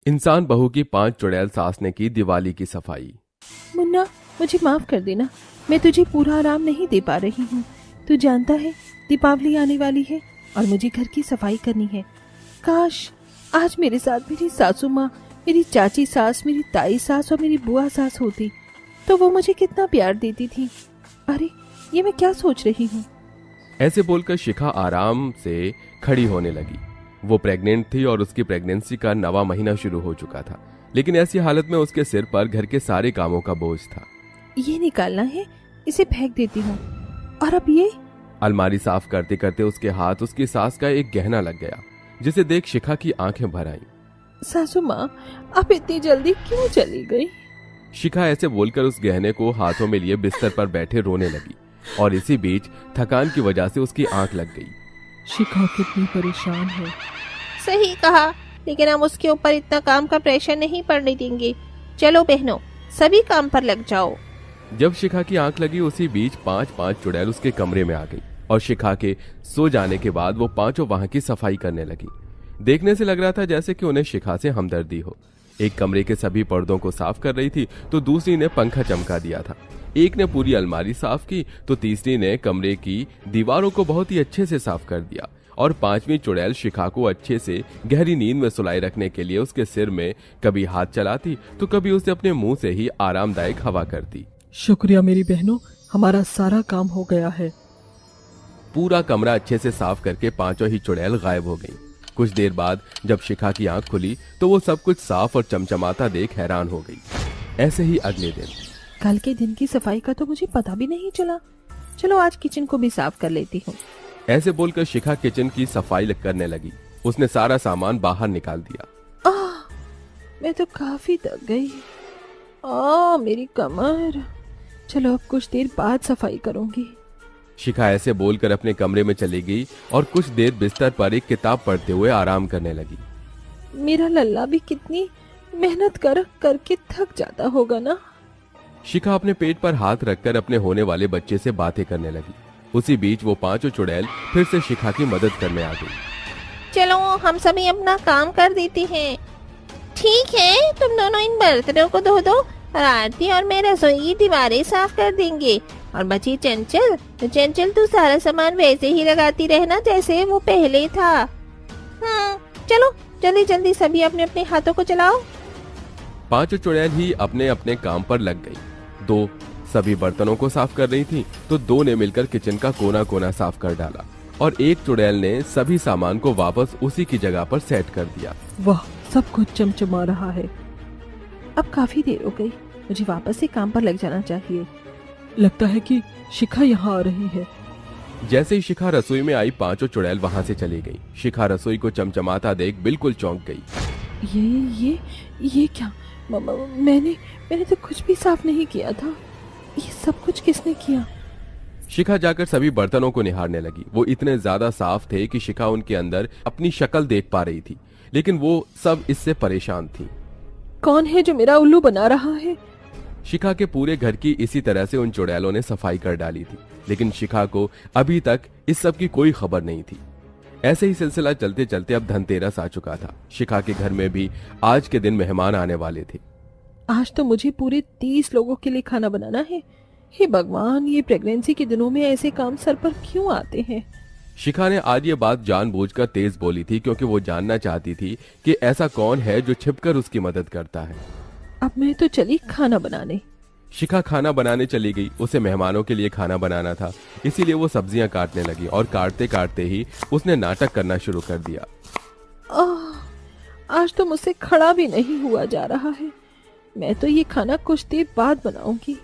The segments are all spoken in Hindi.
इंसान बहू की 5 चुड़ैल सास ने की दिवाली की सफाई। मुन्ना, मुझे माफ कर देना, मैं तुझे पूरा आराम नहीं दे पा रही हूँ। तू जानता है दीपावली आने वाली है और मुझे घर की सफाई करनी है। काश आज मेरे साथ मेरी सासू माँ, मेरी चाची सास, मेरी ताई सास और मेरी बुआ सास होती तो वो मुझे कितना प्यार देती थी। अरे ये मैं क्या सोच रही हूँ। ऐसे बोलकर शिखा आराम से खड़ी होने लगी। वो प्रेग्नेंट थी और उसकी प्रेगनेंसी का 9वां महीना शुरू हो चुका था, लेकिन ऐसी हालत में उसके सिर पर घर के सारे कामों का बोझ था। ये निकालना है, इसे फेंक देती हूँ। और अब ये अलमारी साफ करते करते उसके हाथ उसकी सास का एक गहना लग गया, जिसे देख शिखा की आंखें भर आईं। सासू माँ, आप इतनी जल्दी क्यों चली गई? शिखा ऐसे बोलकर उस गहने को हाथों में लिए बिस्तर पर बैठे रोने लगी और इसी बीच थकान की वजह से उसकी आंख लग गई। शिखा कितनी परेशान है। सही कहा, लेकिन हम उसके ऊपर इतना काम का प्रेशर नहीं पड़ने देंगे। चलो बहनों, सभी काम पर लग जाओ। जब शिखा की आंख लगी उसी बीच 5 चुड़ैल उसके कमरे में आ गई और शिखा के सो जाने के बाद वो पांचों वहां की सफाई करने लगी। देखने से लग रहा था जैसे कि उन्हें शिखा से हमदर्दी हो। एक कमरे के सभी पर्दों को साफ कर रही थी तो दूसरी ने पंखा चमका दिया था। एक ने पूरी अलमारी साफ की तो तीसरी ने कमरे की दीवारों को बहुत ही अच्छे से साफ कर दिया और 5वीं चुड़ैल शिखा को अच्छे से गहरी नींद में सुलाए रखने के लिए उसके सिर में कभी हाथ चलाती तो कभी उसे अपने मुंह से ही आरामदायक हवा करती। शुक्रिया मेरी बहनों, हमारा सारा काम हो गया है। पूरा कमरा अच्छे से साफ करके 5 ही चुड़ैल गायब हो गईं। कुछ देर बाद जब शिखा की आंख खुली तो वो सब कुछ साफ और चमचमाता देख हैरान हो गई। ऐसे ही अगले दिन कल के दिन की सफाई का तो मुझे पता भी नहीं चला। चलो आज किचन को भी साफ कर लेती हूँ। ऐसे बोलकर शिखा किचन की सफाई करने लगी। उसने सारा सामान बाहर निकाल दिया। मैं तो काफी थक गई। मेरी कमर। चलो अब कुछ देर बाद सफाई करूंगी। शिखा ऐसे बोलकर अपने कमरे में चली गई और कुछ देर बिस्तर पर एक किताब पढ़ते हुए आराम करने लगी। मेरा लल्ला भी कितनी मेहनत करके थक जाता होगा ना। शिखा अपने पेट पर हाथ रखकर अपने होने वाले बच्चे से बातें करने लगी। उसी बीच वो 5 चुड़ैल फिर से शिखा की मदद करने आ गई। चलो हम सभी अपना काम कर देते हैं। ठीक है, तुम दोनों इन बर्तनों को धो दो और आरती और मैं रसोई की दीवारें साफ कर देंगे। और बची चंचल, तो चंचल तू सारा सामान वैसे ही लगाती रहना जैसे वो पहले था। चलो जल्दी जल्दी सभी अपने अपने हाथों को चलाओ। 5 चुड़ैल ही अपने अपने काम पर लग गई। 2 सभी बर्तनों को साफ कर रही थी तो 2 ने मिलकर किचन का कोना कोना साफ कर डाला और एक चुड़ैल ने सभी सामान को वापस उसी की जगह पर सेट कर दिया। वाह, सब कुछ चमचमा रहा है। अब काफी देर हो गई, मुझे वापस से काम पर लग जाना चाहिए। लगता है कि शिखा यहाँ आ रही है। जैसे ही शिखा रसोई में आई 5 चुड़ैल वहां से चली गई। शिखा रसोई को चमचमाता देख बिल्कुल चौंक गई। ये क्या? मैंने तो कुछ भी साफ नहीं किया था। ये सब कुछ किसने किया? शिखा जाकर सभी बर्तनों को निहारने लगी। वो इतने ज्यादा साफ थे कि शिखा उनके अंदर अपनी शक्ल देख पा रही थी, लेकिन वो सब इससे परेशान थी। कौन है जो मेरा उल्लू बना रहा है? शिखा के पूरे घर की इसी तरह से उन चुड़ैलों ने सफाई कर डाली थी, लेकिन शिखा को अभी तक इस सब की कोई खबर नहीं थी। ऐसे ही सिलसिला चलते चलते अब धनतेरस आ चुका था। शिखा के घर में भी आज के दिन मेहमान आने वाले थे। आज तो मुझे पूरे 30 लोगों के लिए खाना बनाना है। हे भगवान, ये प्रेगनेंसी के दिनों में ऐसे काम सर पर क्यों आते हैं? शिखा ने आज ये बात जानबूझकर तेज बोली थी क्योंकि वो जानना चाहती थी कि ऐसा कौन है जो छिपकर उसकी मदद करता है। अब मैं तो चली खाना बनाने। शिखा खाना बनाने चली गई। उसे मेहमानों के लिए खाना बनाना था, इसीलिए वो सब्जियां काटने लगी और काटते काटते ही उसने नाटक करना शुरू कर दिया। आज तो मुझसे खड़ा भी नहीं हुआ जा रहा है। मैं तो ये खाना कुछ देर बाद बनाऊंगी।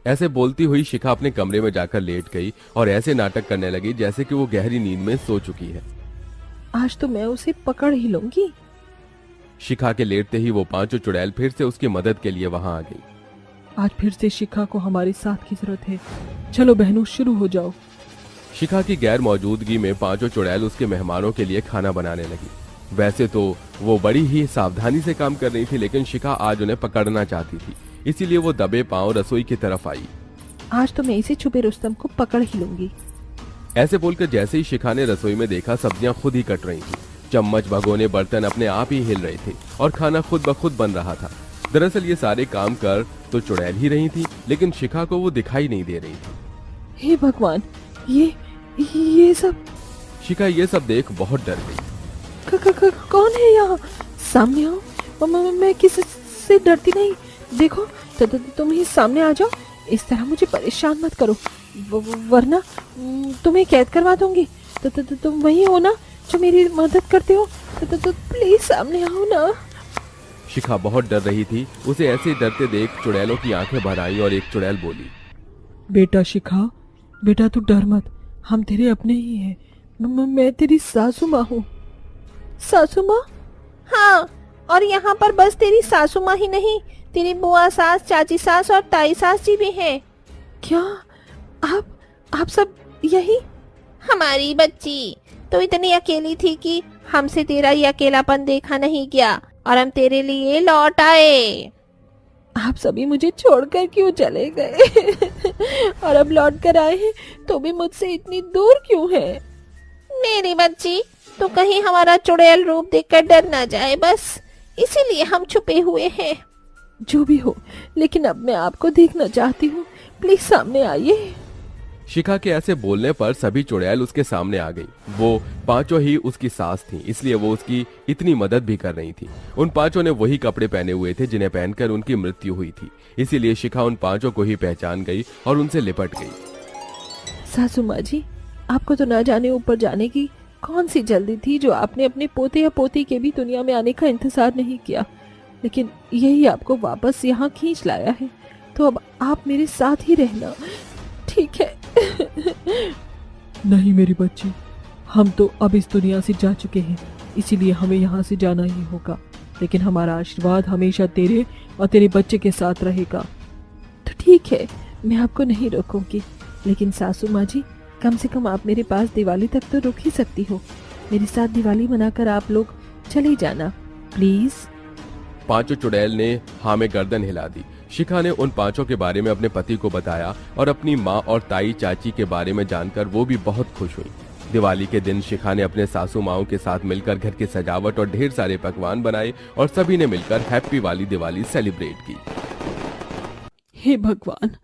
ऐसे बोलती हुई शिखा अपने कमरे में जाकर लेट गई और ऐसे नाटक करने लगी जैसे कि वो गहरी नींद में सो चुकी है। आज तो मैं उसे पकड़ ही लूंगी। शिखा के लेटते ही वो 5 चुड़ैल फिर से उसकी मदद के लिए वहां आ गई। आज फिर से शिखा को हमारे साथ की जरूरत है। चलो बहनों, शुरू हो जाओ। शिखा की गैर मौजूदगी में 5 चुड़ैल उसके मेहमानों के लिए खाना बनाने लगी। वैसे तो वो बड़ी ही सावधानी से काम कर रही थी, लेकिन शिखा आज उन्हें पकड़ना चाहती थी, इसीलिए वो दबे पांव रसोई की तरफ आई। आज तो मैं इसे छुपे रुस्तम को पकड़ ही लूंगी। ऐसे बोलकर जैसे ही शिखा ने रसोई में देखा सब्जियां खुद ही कट रही थी, चम्मच भगोने बर्तन अपने आप ही हिल रहे थे और खाना खुद ब खुद बन रहा था। दरअसल ये सारे काम कर तो चुड़ैल ही रही थी, लेकिन शिखा को वो दिखाई नहीं दे रही थी। हे भगवान, ये सब शिखा ये सब देख बहुत डर गई। कौन है यहाँ? सामने आओ। मैं किसी से डरती नहीं। देखो तुम ही सामने आ जाओ। इस तरह मुझे परेशान मत करो, वरना तुम्हें कैद करवा दूंगी। तुम वही हो ना जो मेरी मदद करते हो? प्लीज सामने आओ ना। शिखा बहुत डर रही थी। उसे ऐसे डरते देख चुड़ैलों की आंखें भर आई और एक चुड़ैल बोली, बेटा शिखा, बेटा तू डर मत, हम तेरे अपने ही हैं। मैं तेरी सासू माँ हूँ। सासू माँ? हाँ, और यहाँ पर बस तेरी सासू माँ ही नहीं, तेरी बुआ सास, चाची सास और ताई सास जी भी हैं। क्या आप सब यही? हमारी बच्ची तो इतनी अकेली थी कि हमसे तेरा ये अकेलापन देखा नहीं गया और हम तेरे लिए लौट आए। आप सभी मुझे छोड़कर क्यों चले गए? और अब लौट कर आए हैं तो भी मुझसे इतनी दूर क्यों है? मेरी बच्ची, तो कहीं हमारा चुड़ैल रूप देखकर डर ना जाए, बस इसीलिए हम छुपे हुए हैं। जो भी हो, लेकिन अब मैं आपको देखना चाहती हूँ। प्लीज सामने आइए। शिखा के ऐसे बोलने पर सभी चुड़ैल उसके सामने आ गई। वो पांचों ही उसकी सास थीं, इसलिए वो उसकी इतनी मदद भी कर रही थी। उन पांचों ने वही कपड़े पहने हुए थे जिन्हें पहनकर उनकी मृत्यु हुई थी, इसीलिए शिखा उन पांचों को ही पहचान गई और उनसे लिपट गई। सासू माँ जी, आपको तो ना जाने ऊपर जाने की कौन सी जल्दी थी जो आपने अपने पोते या पोती के भी दुनिया में आने का इंतजार नहीं किया, लेकिन यही आपको वापस यहाँ खींच लाया है। तो अब आप मेरे साथ ही रहना, ठीक है? नहीं मेरी बच्ची, हम तो अब इस दुनिया से जा चुके हैं, इसीलिए हमें यहाँ से जाना ही होगा। लेकिन हमारा आशीर्वाद हमेशा तेरे और तेरे बच्चे के साथ रहेगा। तो ठीक है, मैं आपको नहीं रोकूंगी, लेकिन सासू माँ जी, कम से कम आप मेरे पास दिवाली तक तो रुक ही सकती हो। मेरे साथ दिवाली मनाकर आप लोग चले जाना प्लीज। पांचों चुड़ैल ने हाँ में गर्दन हिला दी। शिखा ने उन पांचों के बारे में अपने पति को बताया और अपनी माँ और ताई चाची के बारे में जानकर वो भी बहुत खुश हुई। दिवाली के दिन शिखा ने अपने सासू माओं के साथ मिलकर घर की सजावट और ढेर सारे पकवान बनाए और सभी ने मिलकर हैप्पी वाली दिवाली सेलिब्रेट की। हे भगवान,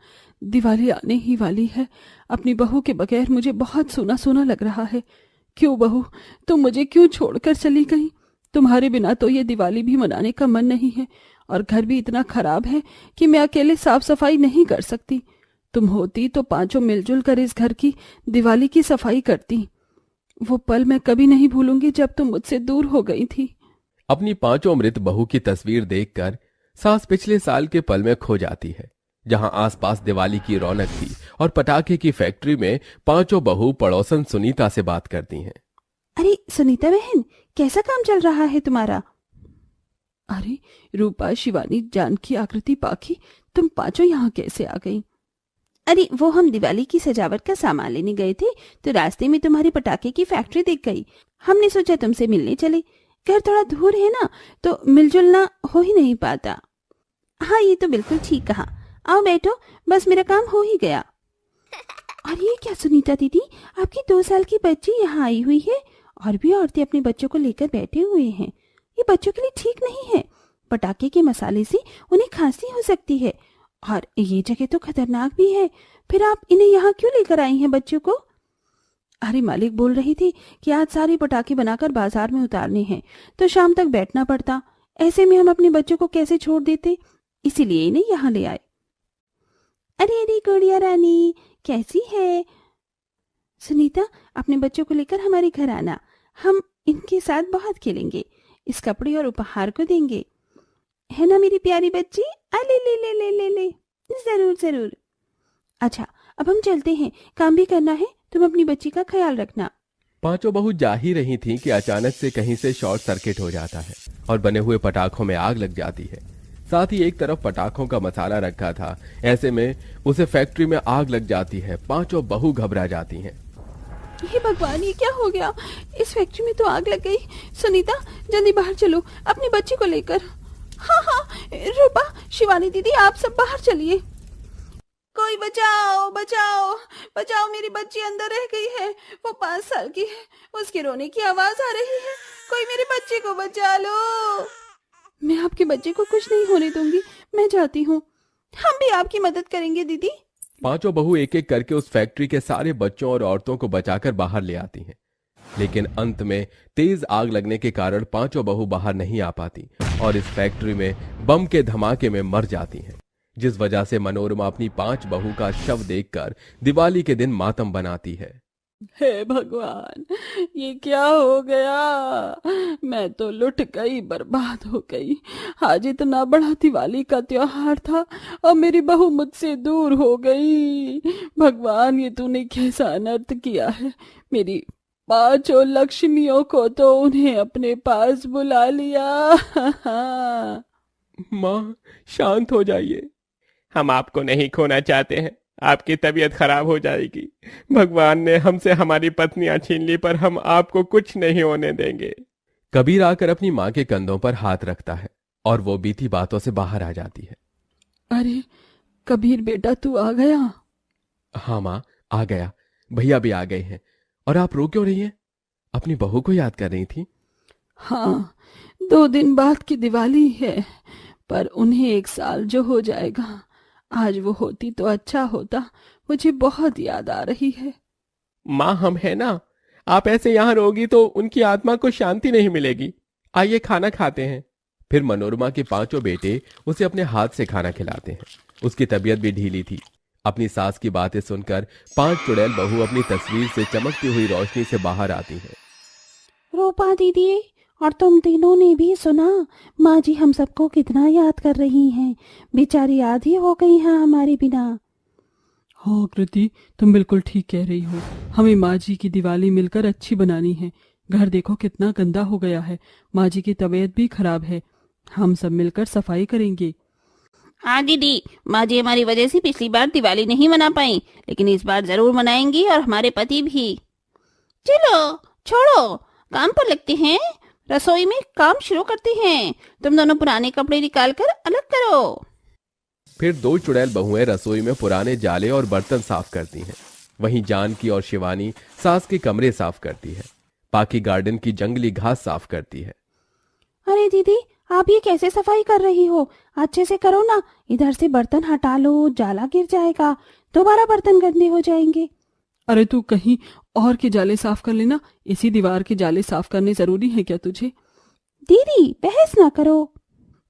दिवाली आने ही वाली है। अपनी बहू के बगैर मुझे बहुत सूना सूना लग रहा है। क्यों बहू, तुम मुझे क्यों छोड़कर चली गई? तुम्हारे बिना तो ये दिवाली भी मनाने का मन नहीं है, और घर भी इतना खराब है कि मैं अकेले साफ सफाई नहीं कर सकती। तुम होती तो पांचों मिलजुल कर इस घर की दिवाली की सफाई करती। वो पल मैं कभी नहीं भूलूंगी जब तुम मुझसे दूर हो गई थी। अपनी पांचों मृत बहू की तस्वीर देखकर सास पिछले साल के पल में खो जाती है, जहां आसपास दिवाली की रौनक थी और पटाखे की फैक्ट्री में पांचों बहू पड़ोसन सुनीता से बात करती हैं। अरे सुनीता बहन, कैसा काम चल रहा है तुम्हारा? अरे रूपा, शिवानी, जानकी, आकृति, पाखी, तुम पांचों यहाँ कैसे आ गई? अरे वो हम दिवाली की सजावट का सामान लेने गए थे, तो रास्ते में तुम्हारी पटाखे की फैक्ट्री दिख गई। हमने सोचा तुमसे मिलने चले। घर थोड़ा दूर है ना, तो मिलजुलना हो ही नहीं पाता। हाँ, ये तो बिल्कुल ठीक कहा। आओ बैठो, बस मेरा काम हो ही गया। और ये क्या सुनीता दीदी, आपकी 2 साल की बच्ची यहाँ आई हुई है और भी औरतें अपने बच्चों को लेकर बैठे हुए हैं। ये बच्चों के लिए ठीक नहीं है। पटाखे के मसाले से उन्हें खांसी हो सकती है और ये जगह तो खतरनाक भी है। फिर आप इन्हें यहाँ क्यों लेकर आई हैं बच्चों को? अरे मालिक बोल रही थी कि आज सारे पटाखे बनाकर बाजार में उतारने हैं, तो शाम तक बैठना पड़ता। ऐसे में हम अपने बच्चों को कैसे छोड़ देते, इसीलिए इन्हें यहाँ ले आए। अरे अरे गुड़िया रानी, कैसी है? सुनीता, अपने बच्चों को लेकर हमारे घर आना, हम इनके साथ बहुत खेलेंगे, इस कपड़े और उपहार को देंगे, है ना मेरी प्यारी बच्ची? ले ले ले ले ले ले, जरूर जरूर। अच्छा, अब हम चलते हैं, काम भी करना है, तुम अपनी बच्ची का ख्याल रखना। पांचों बहू जा ही रही थीं कि अचानक से कहीं से शॉर्ट सर्किट हो जाता है और बने हुए पटाखों में आग लग जाती है। साथ ही एक तरफ पटाखों का मसाला रखा था, ऐसे में उसे फैक्ट्री में आग लग जाती है। पांचों बहू घबरा जाती हैं। हे भगवान, ये क्या हो गया? इस फैक्ट्री में तो आग लग गई। सुनीता, जल्दी बाहर चलो अपनी बच्ची को लेकर। हाँ हाँ, रूपा, शिवानी दीदी, आप सब बाहर चलिए। कोई बचाओ बचाओ बचाओ, मेरी बच्ची अंदर रह गई है। वो 5 साल की है, उसके रोने की आवाज आ रही है। कोई मेरी बच्ची को बचा लो। मैं आपके बच्चे को कुछ नहीं होने दूंगी, मैं जाती हूँ। हम भी आपकी मदद करेंगे दीदी। पांचों बहू एक एक करके उस फैक्ट्री के सारे बच्चों और औरतों को बचाकर बाहर ले आती हैं। लेकिन अंत में तेज आग लगने के कारण पांचों बहू बाहर नहीं आ पाती और इस फैक्ट्री में बम के धमाके में मर जाती हैं, जिस वजह से मनोरमा अपनी 5 बहू का शव देखकर दिवाली के दिन मातम बनाती है। हे भगवान, ये क्या हो गया? मैं तो लुट गई, बर्बाद हो गई। आज इतना बड़ा दिवाली का त्योहार था और मेरी बहू मुझसे दूर हो गई। भगवान, ये तूने कैसा अनर्थ किया है। मेरी 5 लक्ष्मियों को तो उन्हें अपने पास बुला लिया। माँ, शांत हो जाइए। हम आपको नहीं खोना चाहते हैं, आपकी तबीयत खराब हो जाएगी। भगवान ने हमसे हमारी पत्नियां छीन ली, पर हम आपको कुछ नहीं होने देंगे। कबीर आकर अपनी माँ के कंधों पर हाथ रखता है और वो बीती बातों से बाहर आ जाती है। अरे कबीर बेटा, तू आ गया? हाँ माँ, आ गया। भैया भी आ गए हैं। और आप रो क्यों रही हैं? अपनी बहू को याद कर रही थी? हाँ, 2 दिन बाद की दिवाली है, पर उन्हें 1 साल जो हो जाएगा। आज वो होती तो अच्छा होता, मुझे बहुत याद आ रही है। माँ, हम है ना। आप ऐसे यहाँ रोगी तो उनकी आत्मा को शांति नहीं मिलेगी। आइए खाना खाते हैं। फिर मनोरमा के 5 बेटे उसे अपने हाथ से खाना खिलाते हैं। उसकी तबीयत भी ढीली थी। अपनी सास की बातें सुनकर 5 चुड़ैल बहू अपनी तस्वीर से चमकती हुई रोशनी से बाहर आती हैं। रूपा दीदी, और तुम तीनों ने भी सुना, माँ जी हम सबको कितना याद कर रही हैं। बेचारी आधी हो गई हैं हमारे बिना। हाँ कृति, तुम बिल्कुल ठीक कह रही हो। हमें माँ जी की दिवाली मिलकर अच्छी बनानी है। घर देखो कितना गंदा हो गया है। माँ जी की तबीयत भी खराब है। हम सब मिलकर सफाई करेंगे। हाँ दीदी, माँ जी हमारी वजह से पिछली बार दिवाली नहीं मना पाई, लेकिन इस बार जरूर मनाएंगी, और हमारे पति भी। चलो छोड़ो, काम पर लगते हैं। रसोई में काम शुरू करते हैं। तुम दोनों पुराने कपड़े निकालकर अलग करो। फिर 2 चुड़ैल बहुएं रसोई में पुराने जाले और बर्तन साफ करती हैं। वहीं जानकी और शिवानी सास के कमरे साफ करती है। पाकी गार्डन की जंगली घास साफ करती है। अरे दीदी, आप ये कैसे सफाई कर रही हो? अच्छे से करो ना। इधर से बर्तन हटा लो, जाला गिर जाएगा, दोबारा बर्तन गंदे हो जाएंगे। अरे तू कहीं और के जाले साफ कर लेना। इसी दीवार के जाले साफ करने जरूरी है क्या तुझे? दीदी बहस ना करो।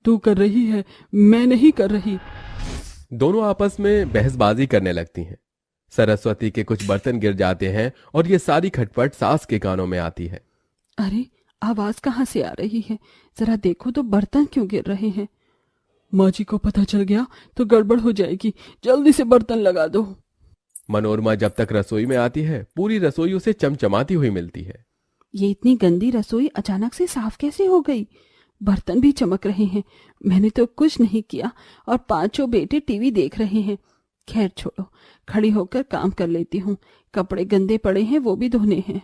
तू कर रही है, मैं नहीं कर रही। दोनों आपस में बहसबाजी करने लगती हैं। सरस्वती के कुछ बर्तन गिर जाते हैं और ये सारी खटपट सास के कानों में आती है। अरे आवाज कहाँ से आ रही है? जरा देखो तो बर्तन क्यों गिर रहे हैं? माँ जी को पता चल गया तो गड़बड़ हो जाएगी। जल्दी से बर्तन लगा दो। मनोरमा जब तक रसोई में आती है, पूरी रसोई उसे चमचमाती हुई मिलती है। ये इतनी गंदी रसोई अचानक से साफ कैसे हो गई? बर्तन भी चमक रहे हैं। मैंने तो कुछ नहीं किया और 5 बेटे टीवी देख रहे हैं। खैर छोड़ो, खड़ी होकर काम कर लेती हूँ। कपड़े गंदे पड़े हैं, वो भी धोने हैं।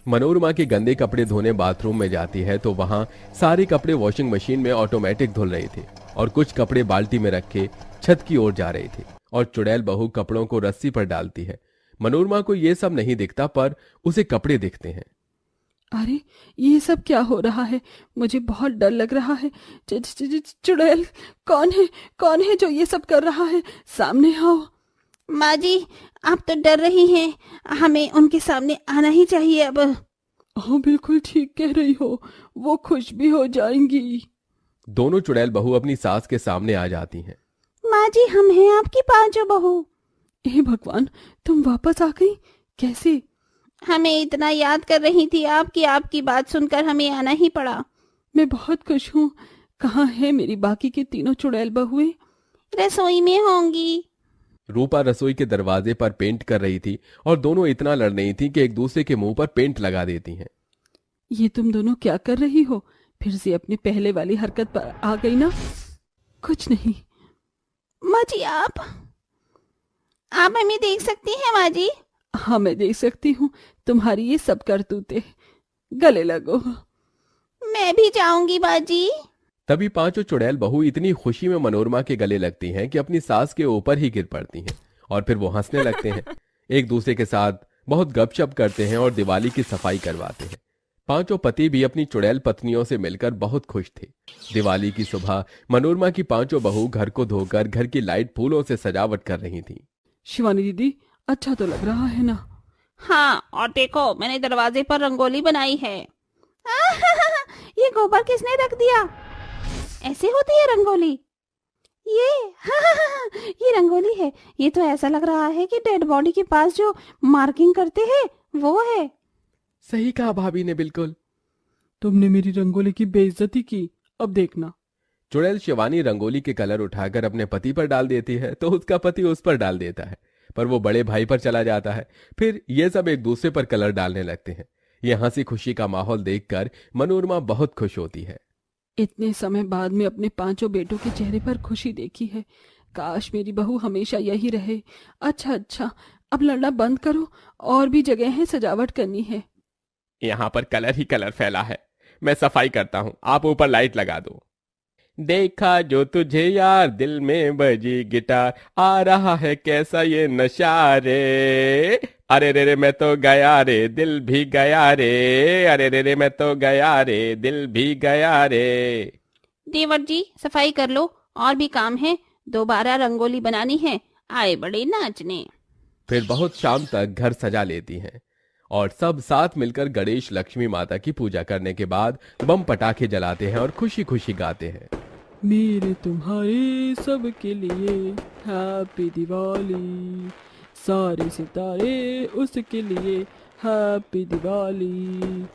मनोरमा के गंदे कपड़े धोने बाथरूम में जाती है तो वहां सारे कपड़े वॉशिंग मशीन में ऑटोमेटिक धुल रहे थे और कुछ कपड़े बाल्टी में रखे छत की ओर जा रहे थे और चुड़ैल बहू कपड़ों को रस्सी पर डालती है। मनोरमा को यह सब नहीं दिखता, पर उसे कपड़े दिखते हैं। अरे ये सब क्या हो रहा है? मुझे बहुत डर लग रहा है। चुड़ैल कौन है जो ये सब कर रहा है? सामने आओ। माँ जी, आप तो डर रही हैं, हमें उनके सामने आना ही चाहिए अब। हाँ बिल्कुल ठीक कह रही हो, वो खुश भी हो जाएंगी। दोनों चुड़ैल बहू अपनी सास के सामने आ जाती हैं। माँ जी, हम हैं आपकी 5 बहू। हे भगवान, तुम वापस आ गई? कैसे? हमें इतना याद कर रही थी आपकी बात सुनकर हमें आना ही पड़ा। मैं बहुत खुश हूँ। कहाँ है मेरी बाकी की 3 चुड़ैल बहुएं? रसोई में होंगी। रूपा रसोई के दरवाजे पर पेंट कर रही थी और दोनों इतना लड़ रही थी कि एक दूसरे के मुंह पर पेंट लगा देती हैं। ये तुम दोनों क्या कर रही हो? फिर से अपनी पहले वाली हरकत पर आ गई ना? कुछ नहीं। माँ जी, आप हमें देख सकती हैं माँ जी? हाँ मैं देख सकती हूँ तुम्हारी ये सब करतूते। गले लगो। मैं भी जाऊंगी माँ जी। तभी पांचों चुड़ैल बहू इतनी खुशी में मनोरमा के गले लगती हैं कि अपनी सास के ऊपर ही गिर पड़ती हैं और फिर वो हंसने लगते हैं। एक दूसरे के साथ बहुत गपशप करते हैं और दिवाली की सफाई करवाते हैं। पांचों पति भी अपनी चुड़ैल पत्नियों से मिलकर बहुत खुश थे। दिवाली की सुबह मनोरमा की पांचों बहू घर को धोकर घर की लाइट फूलों से सजावट कर रही थी। शिवानी दीदी, अच्छा तो लग रहा है ना? हाँ, और देखो मैंने दरवाजे पर रंगोली बनाई है। ये गोबर किसने रख दिया? ऐसे होती है रंगोली? ये रंगोली है। ये तो ऐसा लग रहा है कि डेड बॉडी के पास जो मार्किंग करते हैं वो है। सही कहा भाभी ने, बिल्कुल। तुमने मेरी रंगोली की बेइज्जती की, अब देखना। चुड़ैल शिवानी रंगोली के कलर उठाकर अपने पति पर डाल देती है तो उसका पति उस पर डाल देता है, पर वो बड़े भाई पर चला जाता है। फिर ये सब एक दूसरे पर कलर डालने लगते हैं। ये हंसी खुशी का माहौल देखकर मनोरमा बहुत खुश होती है। इतने समय बाद में अपने पांचों बेटों के चेहरे पर खुशी देखी है। काश मेरी बहू हमेशा यही रहे। अच्छा, अब लड़ना बंद करो, और भी जगह है सजावट करनी है। यहाँ पर कलर ही कलर फैला है, मैं सफाई करता हूँ, आप ऊपर लाइट लगा दो। देखा जो तुझे यार दिल में बजी गिटार, आ रहा है कैसा ये नशा रे, अरे रे मैं तो गया रे दिल भी गया रे, अरे रे मैं तो गया रे दिल भी गया रे। देवर जी सफाई कर लो, और भी काम है, दोबारा रंगोली बनानी है, आए बड़े नाचने। फिर बहुत शाम तक घर सजा लेती हैं और सब साथ मिलकर गणेश लक्ष्मी माता की पूजा करने के बाद बम पटाखे जलाते हैं और खुशी खुशी गाते हैं। मेरे तुम्हारे सबके लिए हैप्पी दिवाली, सारे सितारे उसके लिए हैप्पी दिवाली।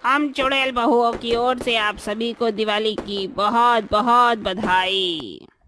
हम चुड़ैल बहुओं की ओर से आप सभी को दिवाली की बहुत बहुत बधाई।